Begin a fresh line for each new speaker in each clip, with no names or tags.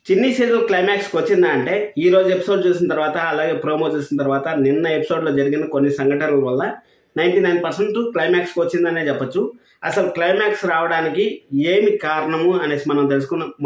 చిన్ని సీరియల్ క్లైమాక్స్కి వచ్చిందా అంటే ఈ రోజు ఎపిసోడ్ చూసిన తర్వాత అలాగే ప్రోమో చూసిన తర్వాత నిన్న ఎపిసోడ్లో జరిగిన కొన్ని సంఘటనల వల్ల 99% క్లైమాక్స్కి వచ్చిందనే చెప్పొచ్చు. అసలు క్లైమాక్స్ రావడానికి ఏమి కారణము అనేసి మనం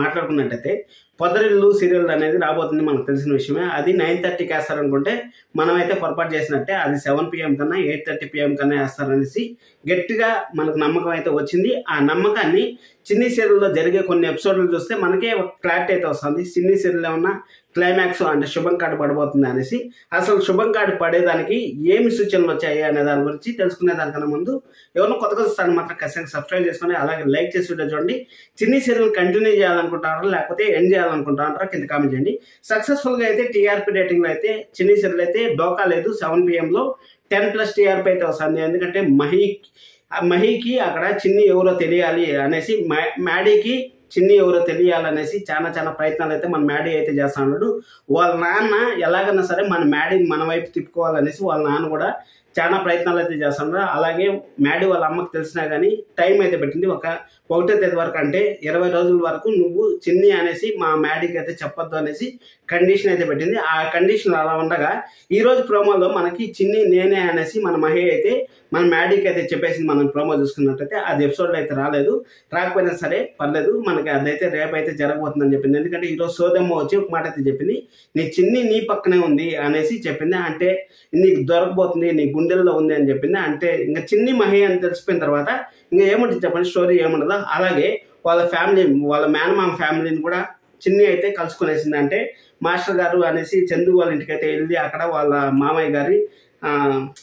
మాట్లాడుకున్నట్టయితే పొదరిల్లు సీరియల్ అనేది రాబోతుంది, మనకు తెలిసిన విషయమే. అది 9:30కి వేస్తారనుకుంటే మనమైతే పొరపాటు చేసినట్టే. అది 7 PM కన్నా 8:30 PM కన్నా వేస్తారనేసి గట్టిగా మనకు నమ్మకం అయితే వచ్చింది. ఆ నమ్మకాన్ని చిన్ని సీరియల్లో జరిగే కొన్ని ఎపిసోడ్లు చూస్తే మనకే ఒక క్లారిటీ అయితే వస్తుంది. చిన్ని సీరియల్ ఏమన్నా క్లైమాక్స్ అంటే శుభం కార్డు పడబోతుంది అనేసి. అసలు శుభం కార్డు పడేదానికి ఏమి సూచనలు వచ్చాయి అనే దాని గురించి తెలుసుకునే దానికన్నా ముందు ఎవరినో కొత్తగా చూస్తాను మాత్రం ఖచ్చితంగా సబ్స్క్రైబ్ చేసుకొని అలాగే లైక్ చేసి వీడియో చూడండి. చిన్ని సీరియల్ కంటిన్యూ చేయాలనుకుంటారా లేకపోతే ఎండ్ చేయాలనుకుంటారా కింద కామెంట్ చేయండి. సక్సెస్ఫుల్గా అయితే టీఆర్పీ రేటింగ్లో అయితే చిన్ని సీరియల్ అయితే డోకా లేదు. 7 PMలో 10+ టీఆర్పీ అయితే వస్తుంది. ఎందుకంటే మహీకి అక్కడ చిన్ని ఎవరో తెలియాలి అనేసి, మ్యాడీకి చిన్ని ఎవరో తెలియాలనేసి చాలా ప్రయత్నాలు అయితే మన మ్యాడీ అయితే చేస్తా ఉన్నాడు. వాళ్ళ నాన్న ఎలాగైనా సరే మన వైపు తిప్పుకోవాలనేసి వాళ్ళ నాన్న కూడా చాలా ప్రయత్నాలు అయితే చేస్తున్నారు. అలాగే మ్యాడీ వాళ్ళ అమ్మకి తెలిసినా కానీ టైం అయితే పెట్టింది. 1వ తేదీ వరకు అంటే 20 రోజుల వరకు నువ్వు చిన్ని అనేసి మా మ్యాడీకి అయితే చెప్పొద్దు అనేసి కండిషన్ అయితే పెట్టింది. ఆ కండిషన్ అలా ఉండగా ఈరోజు ప్రోమోలో మనకి చిన్ని నేనే అనేసి మన మహి అయితే మన మ్యాడీకి అయితే చెప్పేసింది. మనం ప్రోమో చూసుకున్నట్టయితే అది ఎపిసోడ్లో అయితే రాలేదు. రాకపోయినా సరే పర్లేదు, మనకి అదైతే రేపు అయితే జరగబోతుందని చెప్పింది. ఎందుకంటే ఈరోజు సోదమ్మ వచ్చి ఒక మాట అయితే చెప్పింది, నీ చిన్ని నీ పక్కనే ఉంది అనేసి చెప్పింది. అంటే నీకు దొరకబోతుంది, నీ గుండెల్లో ఉంది అని చెప్పింది. అంటే ఇంకా చిన్ని మహి అని తెలిసిపోయిన తర్వాత ఇంకా ఏముంటుంది చెప్పండి, స్టోరీ ఏముండదు. అలాగే వాళ్ళ ఫ్యామిలీ, వాళ్ళ మేనమామ ఫ్యామిలీని కూడా చిన్ని అయితే కలుసుకునేసింది. అంటే మాస్టర్ గారు అనేసి చందు వాళ్ళ ఇంటికి అయితే వెళ్ళి అక్కడ వాళ్ళ మామయ్య గారి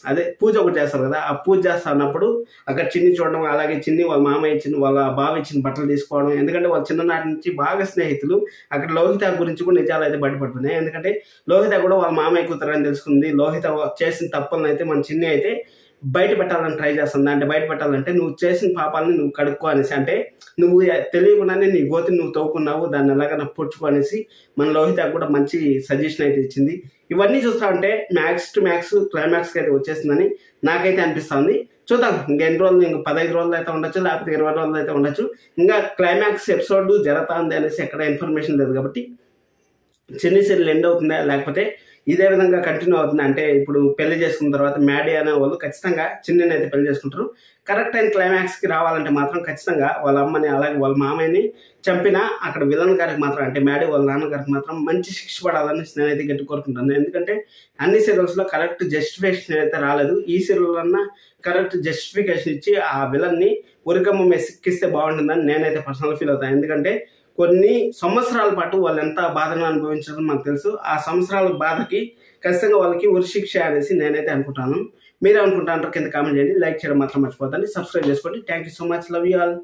అదే పూజ ఒకటి చేస్తారు కదా, ఆ పూజ చేస్తున్నప్పుడు అక్కడ చిన్ని చూడడం, అలాగే చిన్ని వాళ్ళ మామయ్య ఇచ్చిన వాళ్ళ బావ ఇచ్చిన బట్టలు తీసుకోవడం. ఎందుకంటే వాళ్ళ చిన్ననాటి నుంచి బాగా స్నేహితులు. అక్కడ లోహిత గురించి కూడా నిజాలు అయితే బయటపడుతున్నాయి. ఎందుకంటే లోహిత కూడా వాళ్ళ మామయ్య కూతురని తెలుసుకుంది. లోహిత చేసిన తప్పులను అయితే మన చిన్ని అయితే బయట పెట్టాలని ట్రై చేస్తుంది. అంటే బయట పెట్టాలంటే నువ్వు చేసిన పాపాలని నువ్వు కడుక్కో అనేసి, అంటే నువ్వు తెలియకుండానే నీ గోతిని నువ్వు తవ్వుకున్నావు, దాన్ని ఎలాగైనా పుచ్చుకో అనేసి మన లోహిత కూడా మంచి సజెషన్ అయితే ఇచ్చింది. ఇవన్నీ చూస్తా ఉంటే మ్యాక్స్ టు మ్యాక్స్ క్లైమాక్స్కి అయితే వచ్చేసిందని నాకైతే అనిపిస్తుంది. చూద్దాం ఇంకెన్ని రోజులు, ఇంక 15 రోజులు అయితే ఉండొచ్చు, లేకపోతే 20 రోజులు అయితే ఉండొచ్చు. ఇంకా క్లైమాక్స్ ఎపిసోడ్ జరుగుతుంది అనేసి ఎక్కడ ఇన్ఫర్మేషన్ లేదు. కాబట్టి చిన్ని సీరియల్ ఎండ్ అవుతుందా లేకపోతే ఇదే విధంగా కంటిన్యూ అవుతుంది అంటే, ఇప్పుడు పెళ్లి చేసుకున్న తర్వాత మ్యాడీ అనే వాళ్ళు ఖచ్చితంగా చిన్నిని అయితే పెళ్లి చేసుకుంటారు. కరెక్ట్ అయిన క్లైమాక్స్కి రావాలంటే మాత్రం ఖచ్చితంగా వాళ్ళ అమ్మని అలాగే వాళ్ళ మామయ్యని చంపిన అక్కడ విలన్ గారికి మాత్రం, అంటే మ్యాడీ వాళ్ళ నాన్నగారికి మాత్రం మంచి శిక్ష పడాలని నేనైతే గట్టి కోరుకుంటాను. ఎందుకంటే అన్ని సీరియల్స్లో కరెక్ట్ జస్టిఫికేషన్ అయితే రాలేదు. ఈ సీరియల్ అన్నా కరెక్ట్ జస్టిఫికేషన్ ఇచ్చి ఆ విలన్ని ఉరికమ్మ మీద సిక్కిస్తే బాగుంటుందని నేనైతే పర్సనల్ ఫీల్ అవుతాను. ఎందుకంటే కొన్ని సంవత్సరాల పాటు వాళ్ళు ఎంత బాధను అనుభవించడం మనకు తెలుసు. ఆ సంవత్సరాల బాధకి ఖచ్చితంగా వాళ్ళకి ఉరిశిక్ష అనేసి నేనైతే అనుకుంటాను. మీరే అనుకుంటారంటారు కింద కామెంట్ చేయండి. లైక్ చేయడం మాత్రం మర్చిపోతండి. సబ్స్క్రైబ్ చేసుకోండి. Thank you so much. Love you all.